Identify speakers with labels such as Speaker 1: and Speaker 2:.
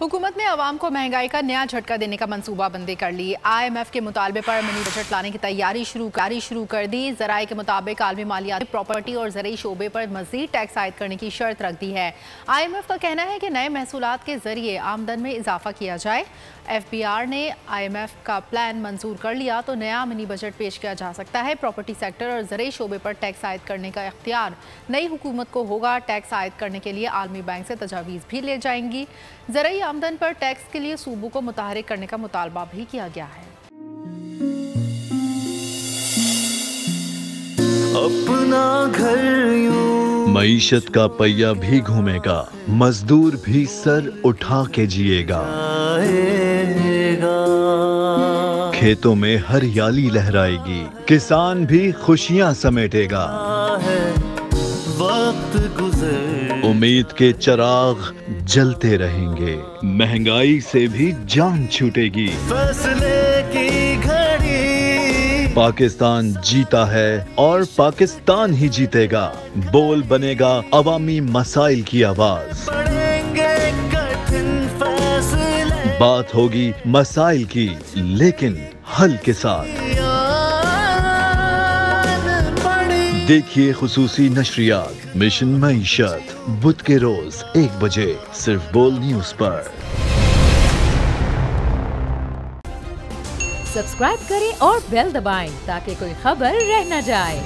Speaker 1: हुकूमत ने आवाम को महंगाई का नया झटका देने का मंसूबा बंदी कर ली। IMF के मुतालबे पर मिनी बजट लाने की तैयारी शुरू कर दी। ज़राए के मुताबिक आलमी मालियाती, प्रॉपर्टी और ज़रूरी शोबे पर मजीद टैक्स आयद करने की शर्त रख दी है। IMF का कहना है कि नए महसूलात के जरिए आमदन में इजाफा किया जाए। FBR ने IMF का प्लान मंजूर कर लिया तो नया मिनी बजट पेश किया जा सकता है। प्रॉपर्टी सेक्टर और ज़रूरी शोबे पर टैक्स आयद करने का इख्तियार नई हुकूमत को होगा। टैक्स आयद करने के लिए आलमी बैंक से तजावीज़ भी ले जाएंगी। ज़रूरी आमदन पर टैक्स के लिए सूबों को मुतहरिक करने का मुतालबा भी किया गया है।
Speaker 2: अपना घर
Speaker 3: मईशत का पहिया भी घूमेगा, मजदूर भी सर उठा के जिएगा। खेतों में हरियाली लहराएगी, किसान भी खुशियां समेटेगा।
Speaker 2: वक्त गुजर
Speaker 3: उम्मीद के चिराग जलते रहेंगे, महंगाई से भी जान छूटेगी।
Speaker 2: फैसले की घड़ी
Speaker 3: पाकिस्तान जीता है और पाकिस्तान ही जीतेगा। बोल बनेगा अवामी मसाइल की आवाज।
Speaker 2: पड़ेंगे कठिन फैसले,
Speaker 3: बात होगी मसाइल की, लेकिन हल के साथ। देखिए खुसूसी नशरियात मिशन मईशत बुध के रोज 1 बजे सिर्फ बोल न्यूज पर।
Speaker 4: सब्सक्राइब करें और बेल दबाएं ताकि कोई खबर रह न जाए।